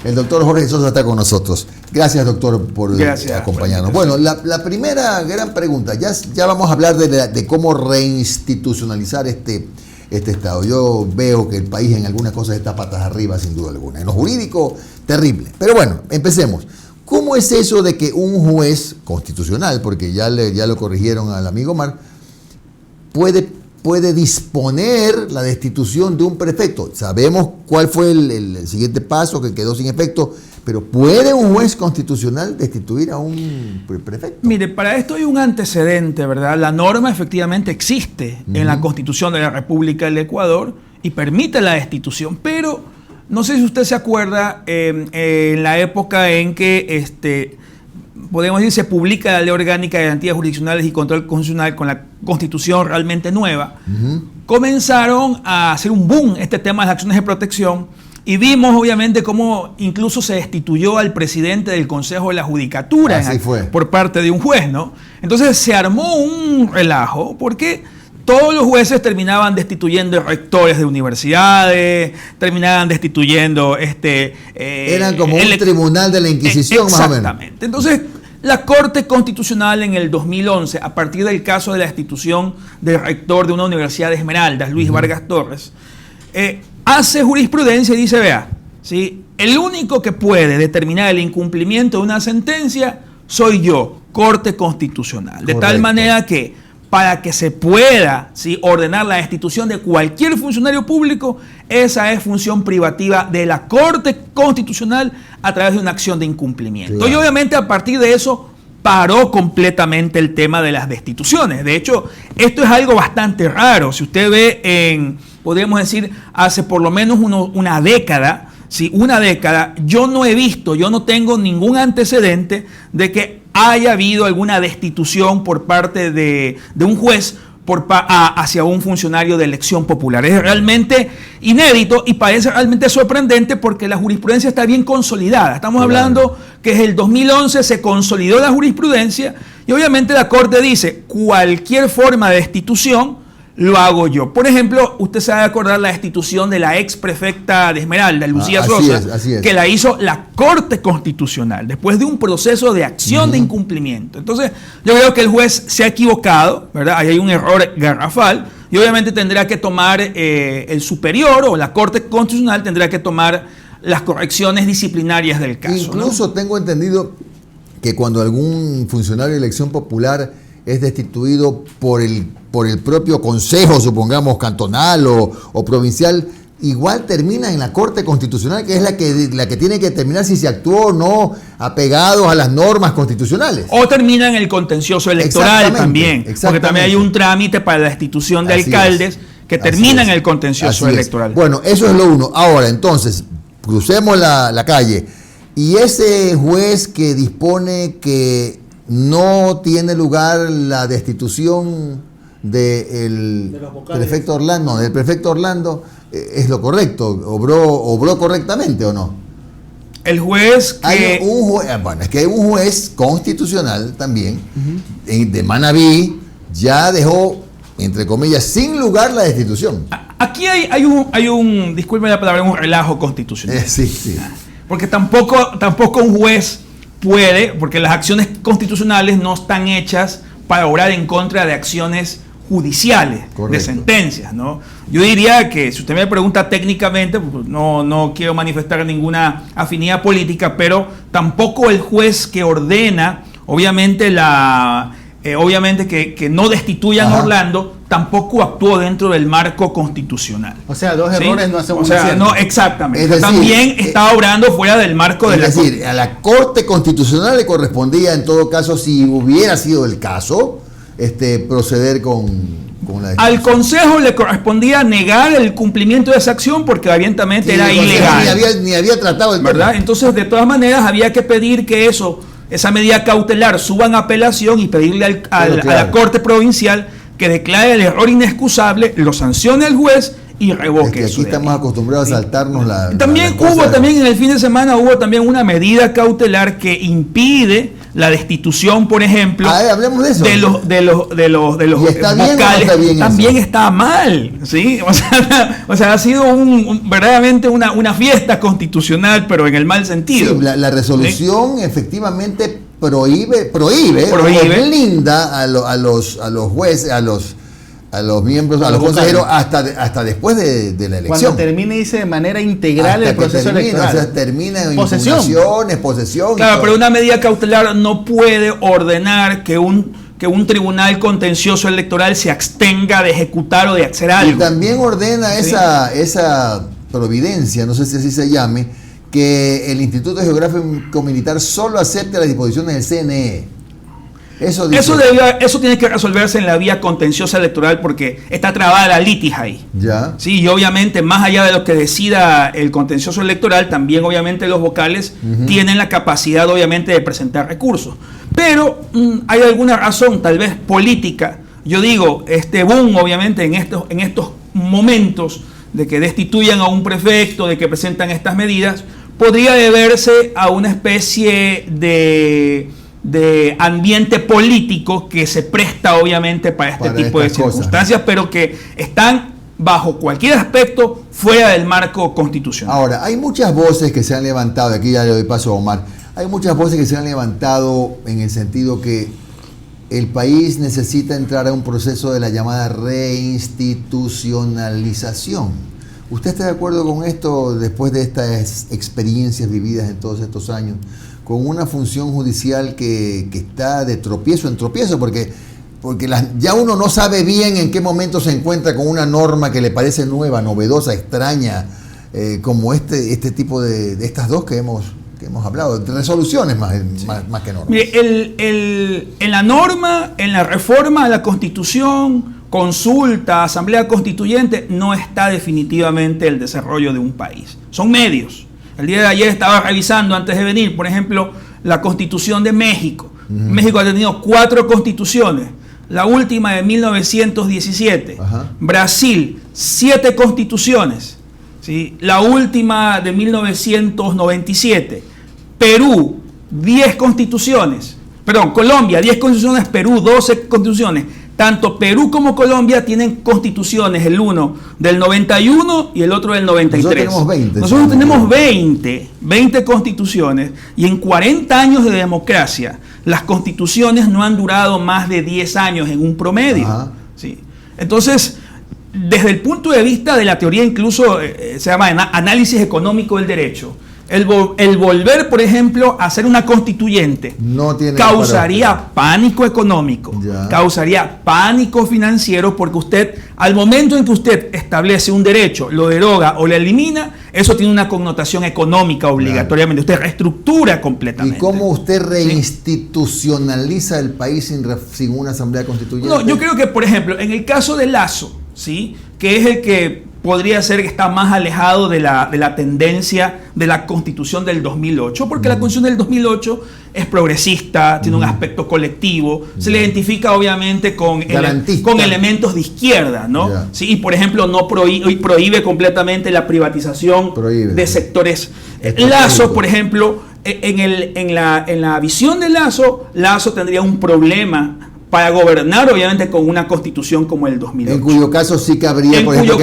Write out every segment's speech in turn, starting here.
El doctor Jorge Sosa está con nosotros. Gracias, doctor, por acompañarnos. Bueno, la primera gran pregunta, ya vamos a hablar de cómo reinstitucionalizar este Estado. Yo veo que el país en algunas cosas está patas arriba, sin duda alguna. En lo jurídico, terrible. Pero bueno, empecemos. ¿Cómo es eso de que un juez constitucional, porque ya lo corrigieron al amigo Omar, puede disponer la destitución de un prefecto? Sabemos cuál fue el siguiente paso que quedó sin efecto, pero ¿puede un juez constitucional destituir a un prefecto? Mire, para esto hay un antecedente, ¿verdad? La norma efectivamente existe en la Constitución de la República del Ecuador y permite la destitución, pero no sé si usted se acuerda en la época en que podemos decir, se publica la Ley Orgánica de Garantías Jurisdiccionales y Control Constitucional con la Constitución realmente nueva, comenzaron a hacer un boom este tema de las acciones de protección y vimos obviamente cómo incluso se destituyó al presidente del Consejo de la Judicatura por parte de un juez, ¿no? Entonces se armó un relajo porque todos los jueces terminaban destituyendo rectores de universidades, terminaban destituyendo eran como un tribunal de la Inquisición, más o menos. Exactamente. Entonces, la Corte Constitucional en el 2011, a partir del caso de la destitución del rector de una universidad de Esmeraldas, Luis Vargas Torres, hace jurisprudencia y dice, vea, ¿sí? El único que puede determinar el incumplimiento de una sentencia soy yo, Corte Constitucional. De tal manera que para que se pueda ordenar la destitución de cualquier funcionario público, esa es función privativa de la Corte Constitucional a través de una acción de incumplimiento. Claro. Y obviamente a partir de eso paró completamente el tema de las destituciones. De hecho, esto es algo bastante raro. Si usted ve podríamos decir, hace por lo menos una década, yo no tengo ningún antecedente de que haya habido alguna destitución por parte de un juez hacia un funcionario de elección popular. Es realmente inédito y parece realmente sorprendente porque la jurisprudencia está bien consolidada. Estamos hablando que desde el 2011 se consolidó la jurisprudencia y obviamente la Corte dice cualquier forma de destitución lo hago yo. Por ejemplo, usted se va a acordar la destitución de la ex prefecta de Esmeralda, Lucía Sosa, así es. Que la hizo la Corte Constitucional después de un proceso de acción de incumplimiento. Entonces, yo creo que el juez se ha equivocado, ¿verdad? Ahí hay un error garrafal y obviamente tendrá que tomar el superior o la Corte Constitucional tendrá que tomar las correcciones disciplinarias del caso. Incluso tengo entendido que cuando algún funcionario de elección popular es destituido por el propio consejo, supongamos, cantonal o provincial, igual termina en la Corte Constitucional, que es la que tiene que determinar si se actuó o no apegados a las normas constitucionales. O termina en el contencioso electoral también, porque también hay un trámite para la destitución de alcaldes que termina en el contencioso electoral. Bueno, eso es lo uno. Ahora, entonces, crucemos la calle. Y ese juez que dispone que no tiene lugar la destitución del prefecto Orlando, ¿es lo correcto? ¿Obró correctamente o no? El juez que... es que hay un juez constitucional también, de Manabí, ya dejó, entre comillas, sin lugar la destitución. Aquí hay un disculpe la palabra, un relajo constitucional. Sí. Porque tampoco un juez puede, porque las acciones constitucionales no están hechas para obrar en contra de acciones judiciales, de sentencias, ¿no? Yo diría que, si usted me pregunta técnicamente, pues no quiero manifestar ninguna afinidad política, pero tampoco el juez que ordena, obviamente que no destituyan a Orlando, tampoco actuó dentro del marco constitucional. O sea, dos errores no hacen un acierto. No, exactamente. Es decir, también estaba obrando fuera del marco de la Corte. Es decir, a la Corte Constitucional le correspondía, en todo caso, si hubiera sido el caso, proceder con la destitución. Al Consejo le correspondía negar el cumplimiento de esa acción porque evidentemente era ilegal. Ni había tratado el tema. Entonces, de todas maneras, había que pedir que esa medida cautelar suba en apelación y pedirle a la Corte Provincial que declare el error inexcusable, lo sancione al juez y revoque eso. Aquí estamos acostumbrados a saltarnos También en el fin de semana hubo también una medida cautelar que impide la destitución, por ejemplo, hablemos de eso. de los está vocales, bien o no está bien también eso? está mal, ¿sí? O sea, ha sido verdaderamente una fiesta constitucional, pero en el mal sentido. Sí, la resolución efectivamente prohíbe blinda a los jueces, a los miembros, a los consejeros hasta después de la elección. Cuando termine, dice, de manera integral el proceso electoral. O sea, termina en posesión. Posesión. Claro, pero una medida cautelar no puede ordenar que un tribunal contencioso electoral se abstenga de ejecutar o de hacer algo. Y también ordena esa providencia, no sé si así se llame, que el Instituto Geográfico Militar solo acepte las disposiciones del CNE. Eso tiene que resolverse en la vía contenciosa electoral porque está trabada la litis ahí. Ya. Sí, y obviamente, más allá de lo que decida el contencioso electoral, también obviamente los vocales tienen la capacidad obviamente de presentar recursos. Pero hay alguna razón, tal vez política. Yo digo, este boom obviamente en estos momentos de que destituyan a un prefecto, de que presentan estas medidas, podría deberse a una especie de ambiente político que se presta obviamente para este tipo de circunstancias, pero que están bajo cualquier aspecto fuera del marco constitucional. Ahora, hay muchas voces que se han levantado, aquí ya le doy paso a Omar, hay muchas voces que se han levantado en el sentido que el país necesita entrar a un proceso de la llamada reinstitucionalización. ¿Usted está de acuerdo con esto después de estas experiencias vividas en todos estos años? Con una función judicial que está de tropiezo en tropiezo, porque ya uno no sabe bien en qué momento se encuentra con una norma que le parece nueva, novedosa, extraña, como este tipo de estas dos que hemos hablado, de resoluciones más que normas. Mire, en la norma, en la reforma a la Constitución, consulta, asamblea constituyente, no está definitivamente el desarrollo de un país. Son medios. El día de ayer estaba revisando, antes de venir, por ejemplo, la Constitución de México. México ha tenido 4 constituciones. La última de 1917. Brasil, 7 constituciones. ¿Sí? La última de 1997. Perú, 10 constituciones. Perdón, Colombia, 10 constituciones. Perú, 12 constituciones. Tanto Perú como Colombia tienen constituciones, el uno del 91 y el otro del 93. Nosotros tenemos 20 constituciones, y en 40 años de democracia, las constituciones no han durado más de 10 años en un promedio. ¿Sí? Entonces, desde el punto de vista de la teoría, incluso se llama análisis económico del derecho, el volver, por ejemplo, a hacer una constituyente causaría pánico económico, causaría pánico financiero, porque usted, al momento en que usted establece un derecho, lo deroga o lo elimina, eso tiene una connotación económica obligatoriamente. Usted reestructura completamente. ¿Y cómo usted reinstitucionaliza el país sin una asamblea constituyente? No, yo creo que, por ejemplo, en el caso de Lasso, ¿sí?, que es el que podría ser que está más alejado de la tendencia de la Constitución del 2008, porque la Constitución del 2008 es progresista, tiene un aspecto colectivo, se le identifica obviamente con elementos de izquierda, ¿no? Sí, y por ejemplo no prohíbe completamente la privatización de sectores. Lasso, por ejemplo, en la visión de Lasso tendría un problema para gobernar, obviamente, con una constitución como el 2008. En cuyo caso sí cabría, por ejemplo,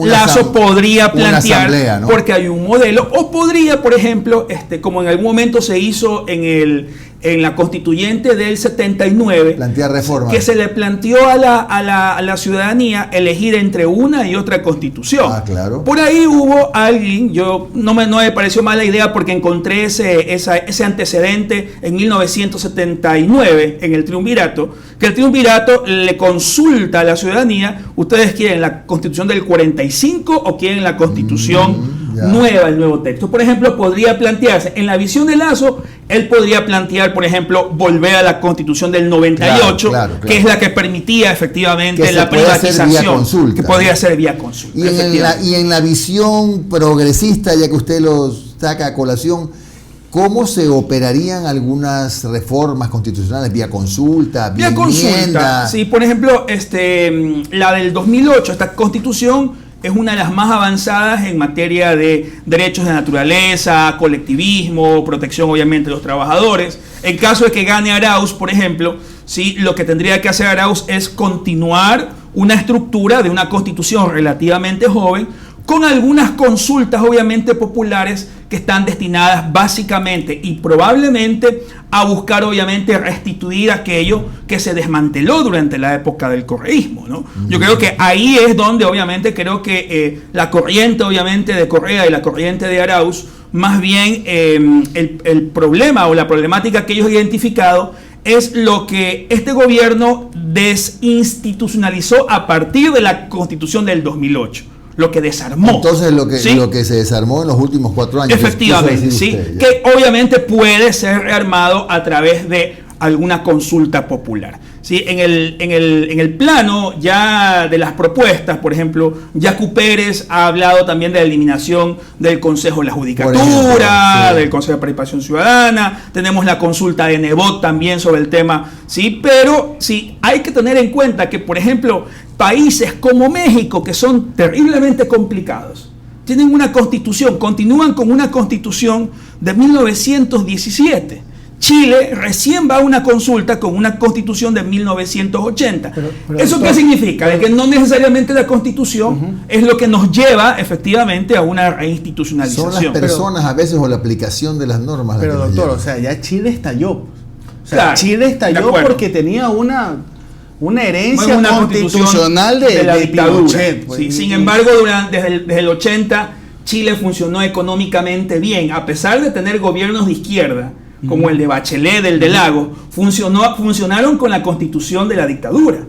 Lasso podría plantear, asamblea, ¿no?, porque hay un modelo, o podría, por ejemplo, como en algún momento se hizo en la constituyente del 79, plantear reformas, que se le planteó a la ciudadanía elegir entre una y otra constitución. Claro. Por ahí hubo alguien, no me pareció mala idea, porque encontré ese antecedente en 1979 en el triunvirato, que el triunvirato le consulta a la ciudadanía: ¿ustedes quieren la constitución del 45 o quieren la constitución nueva, el nuevo texto? Por ejemplo, podría plantearse, en la visión de Lasso, él podría plantear, por ejemplo, volver a la constitución del 98, que es la que permitía efectivamente la privatización, que podría ser vía consulta. Y en la visión progresista, ya que usted lo saca a colación, ¿cómo se operarían algunas reformas constitucionales? ¿Vía consulta? ¿Vía enmienda? Sí, por ejemplo, la del 2008, esta constitución es una de las más avanzadas en materia de derechos de naturaleza, colectivismo, protección obviamente de los trabajadores. En caso de que gane Arauz, por ejemplo, ¿sí?, lo que tendría que hacer Arauz es continuar una estructura de una constitución relativamente joven, con algunas consultas obviamente populares que están destinadas básicamente y probablemente a buscar obviamente restituir aquello que se desmanteló durante la época del correísmo, ¿no? Yo creo que ahí es donde obviamente creo que la corriente obviamente de Correa y la corriente de Arauz, más bien el problema o la problemática que ellos han identificado es lo que este gobierno desinstitucionalizó a partir de la Constitución del 2008. Lo que desarmó. Entonces ¿sí?, lo que se desarmó en los últimos 4 años. Efectivamente, ¿sí?, que obviamente puede ser rearmado a través de alguna consulta popular. ¿Sí? En el plano ya de las propuestas, por ejemplo, Yacu Pérez ha hablado también de la eliminación del Consejo de la Judicatura, sí, del Consejo de Participación Ciudadana, tenemos la consulta de Nebot también sobre el tema, ¿sí? Pero sí, hay que tener en cuenta que, por ejemplo, países como México, que son terriblemente complicados, tienen una constitución, continúan con una constitución de 1917. Chile recién va a una consulta con una constitución de 1980. ¿Eso qué significa? De que no necesariamente la constitución es lo que nos lleva efectivamente a una reinstitucionalización. Son las personas a veces o la aplicación de las normas. Pero doctor, o sea, ya Chile estalló. O sea, claro, Chile estalló porque tenía una herencia constitucional de la dictadura. Sí, sin embargo, desde el 80 Chile funcionó económicamente bien, a pesar de tener gobiernos de izquierda, como el de Bachelet, el de Lagos, funcionaron con la constitución de la dictadura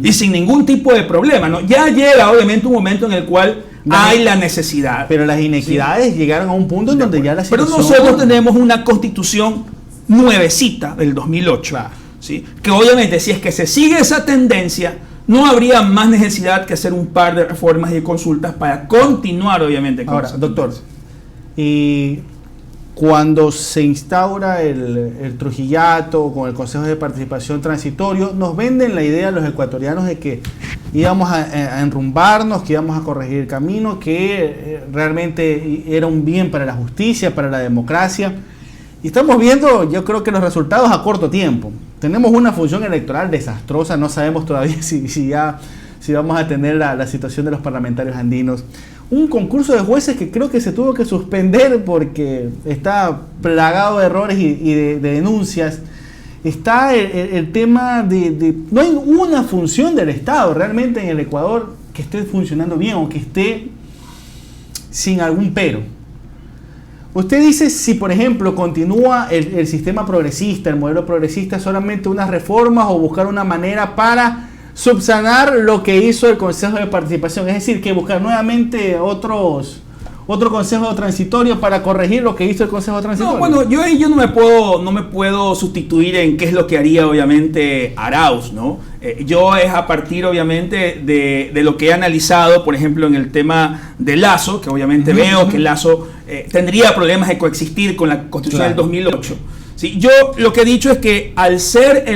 y sin ningún tipo de problema, ¿no? Ya llega obviamente un momento en el cual hay la necesidad. Pero las inequidades llegaron a un punto en donde ya la situación... Pero nosotros tenemos una constitución nuevecita del 2008, ¿sí?, que obviamente si es que se sigue esa tendencia, no habría más necesidad que hacer un par de reformas y de consultas para continuar obviamente con ahora, doctor, y cuando se instaura el Trujillato con el Consejo de Participación Transitorio, nos venden la idea a los ecuatorianos de que íbamos a enrumbarnos, que íbamos a corregir el camino, que realmente era un bien para la justicia, para la democracia. Y estamos viendo, yo creo que los resultados a corto tiempo. Tenemos una función electoral desastrosa, no sabemos todavía si vamos a tener la situación de los parlamentarios andinos. Un concurso de jueces que creo que se tuvo que suspender porque está plagado de errores y de denuncias. Está el tema de no hay una función del Estado realmente en el Ecuador que esté funcionando bien o que esté sin algún pero. Usted dice, si por ejemplo continúa el sistema progresista, el modelo progresista, solamente unas reformas o buscar una manera para subsanar lo que hizo el Consejo de Participación, es decir, que buscar nuevamente otro consejo transitorio para corregir lo que hizo el Consejo transitorio. No, bueno, yo no me puedo sustituir en qué es lo que haría obviamente Arauz, ¿no? Yo es a partir obviamente de lo que he analizado, por ejemplo, en el tema de Lasso, que obviamente veo que Lasso tendría problemas de coexistir con la Constitución del 2008. ¿Sí? Yo lo que he dicho es que al ser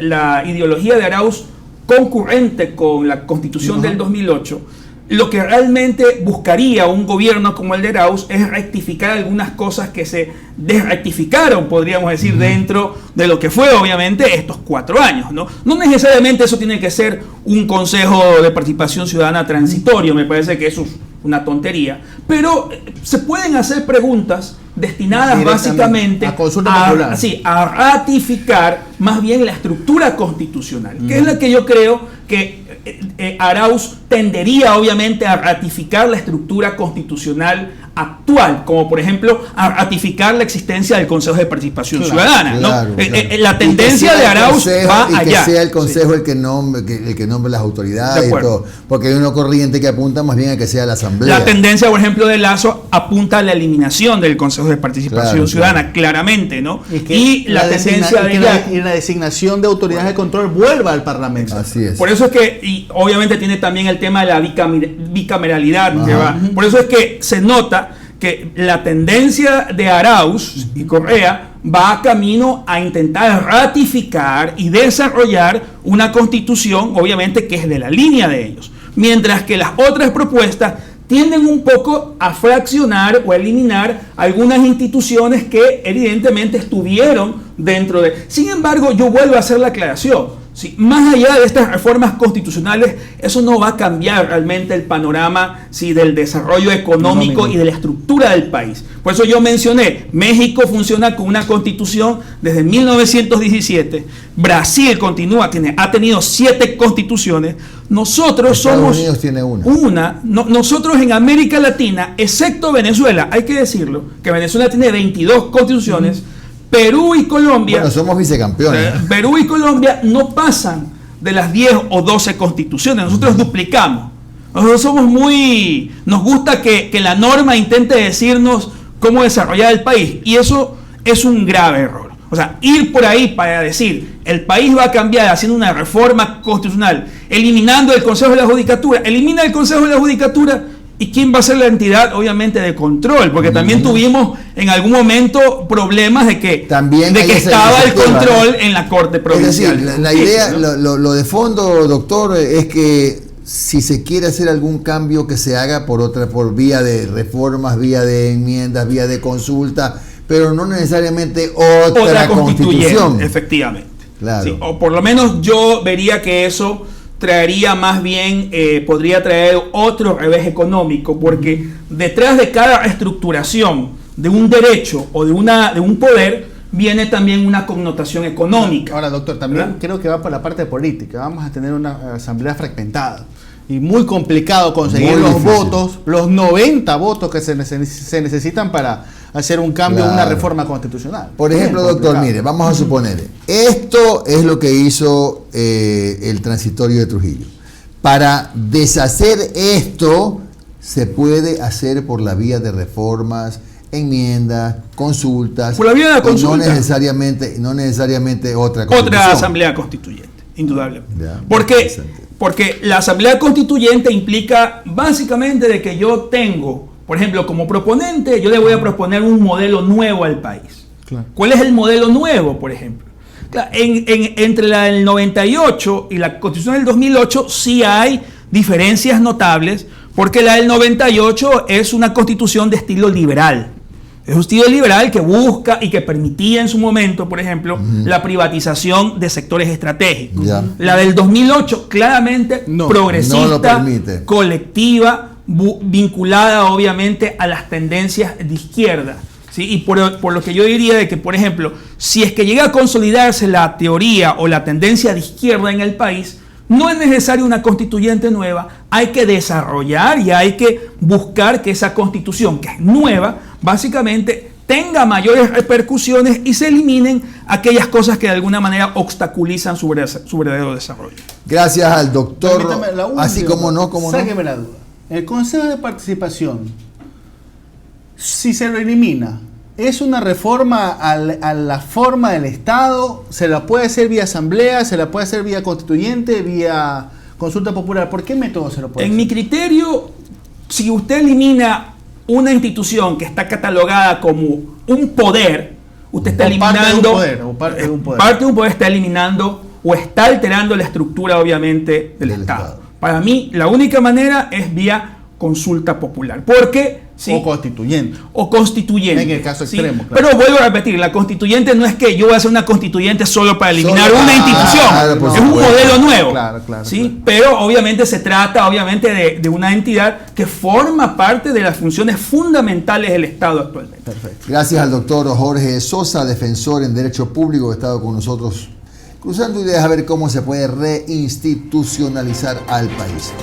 la ideología de Arauz concurrente con la Constitución del 2008, lo que realmente buscaría un gobierno como el de Arauz es rectificar algunas cosas que se desrectificaron, podríamos decir, dentro de lo que fue obviamente estos 4 años, ¿no? No necesariamente eso tiene que ser un Consejo de Participación Ciudadana transitorio, me parece que eso es una tontería, pero se pueden hacer preguntas destinadas básicamente a ratificar más bien la estructura constitucional, que es la que yo creo que Arauz tendería obviamente a ratificar la estructura constitucional actual, como por ejemplo a ratificar la existencia del Consejo de Participación Ciudadana, ¿no? La tendencia de Arauz va allá. Que sea el Consejo el que nombre las autoridades y todo, porque hay una corriente que apunta más bien a que sea la Asamblea. La tendencia, por ejemplo, de Lasso apunta a la eliminación del Consejo de Participación Ciudadana, claramente, ¿no? Y la tendencia de la designación de autoridades de control vuelva al Parlamento. Así es. Por eso es que, y obviamente tiene también el tema de la bicameralidad, por eso es que se nota que la tendencia de Arauz y Correa va camino a intentar ratificar y desarrollar una constitución, obviamente, que es de la línea de ellos. mientras que las otras propuestas tienden un poco a fraccionar o a eliminar algunas instituciones que evidentemente estuvieron dentro de... Sin embargo, yo vuelvo a hacer la aclaración. ¿Sí? Más allá de estas reformas constitucionales, eso no va a cambiar realmente el panorama, ¿sí?, del desarrollo económico y de la estructura del país. Por eso yo mencioné, México funciona con una constitución desde 1917, Brasil ha tenido 7 constituciones, nosotros somos Estados Unidos tiene una. Nosotros en América Latina, excepto Venezuela, hay que decirlo, que Venezuela tiene 22 constituciones, Perú y Colombia... Bueno, somos vicecampeones. Perú y Colombia no pasan de las 10 o 12 constituciones. Nosotros duplicamos. Nosotros somos nos gusta que la norma intente decirnos cómo desarrollar el país. Y eso es un grave error. O sea, ir por ahí para decir el país va a cambiar haciendo una reforma constitucional, eliminando el Consejo de la Judicatura. Elimina el Consejo de la Judicatura. ¿Y quién va a ser la entidad, obviamente, de control? Porque también tuvimos en algún momento problemas de que estaba el control en la Corte Provincial. Es decir, la idea, lo de fondo, doctor, es que si se quiere hacer algún cambio, que se haga por vía de reformas, vía de enmiendas, vía de consulta, pero no necesariamente otra constitución. Efectivamente. Claro. Sí, o por lo menos yo vería que eso traería más bien, podría traer otro revés económico, porque detrás de cada estructuración de un derecho o de un poder viene también una connotación económica. Ahora, doctor, también ¿verdad? Creo que va por la parte política. Vamos a tener una asamblea fragmentada y muy complicado conseguir los votos, los 90 votos que se necesitan para hacer un cambio, una reforma constitucional. Por ejemplo, doctor, mire, vamos a suponer, esto es lo que hizo el transitorio de Trujillo. Para deshacer esto, se puede hacer por la vía de reformas, enmiendas, consultas. Por la vía de la consulta. No necesariamente otra constitución. Otra asamblea constituyente, indudablemente. Porque la asamblea constituyente implica básicamente de que yo tengo, por ejemplo, como proponente, yo le voy a proponer un modelo nuevo al país. Claro. ¿Cuál es el modelo nuevo, por ejemplo? Claro, entre la del 98 y la Constitución del 2008 sí hay diferencias notables, porque la del 98 es una constitución de estilo liberal. Es un estilo liberal que busca y que permitía en su momento, por ejemplo, la privatización de sectores estratégicos. La del 2008 claramente progresista, colectiva, vinculada obviamente a las tendencias de izquierda. ¿Sí? Y por lo que yo diría de que, por ejemplo, si es que llega a consolidarse la teoría o la tendencia de izquierda en el país, no es necesaria una constituyente nueva, hay que desarrollar y hay que buscar que esa constitución, que es nueva, básicamente tenga mayores repercusiones y se eliminen aquellas cosas que de alguna manera obstaculizan su verdadero desarrollo. Gracias al doctor. Así como no, sáqueme la duda. El Consejo de Participación, si se lo elimina, ¿es una reforma a la forma del Estado? ¿Se la puede hacer vía asamblea? ¿Se la puede hacer vía constituyente? ¿Vía consulta popular? ¿Por qué método se lo puede hacer? En mi criterio, si usted elimina una institución que está catalogada como un poder, usted está eliminando parte de un poder está eliminando o está alterando la estructura obviamente del Estado. Para mí la única manera es vía consulta popular, porque ¿sí? O constituyente. En el caso extremo. ¿sí? Claro. Pero vuelvo a repetir, la constituyente no es que yo voy a hacer una constituyente solo para eliminar una institución. Es un modelo nuevo. ¿sí? Claro. Pero obviamente se trata de una entidad que forma parte de las funciones fundamentales del Estado actualmente. Perfecto. Gracias al doctor Jorge Sosa, defensor en Derecho Público, que ha estado con nosotros cruzando ideas a ver cómo se puede reinstitucionalizar al país.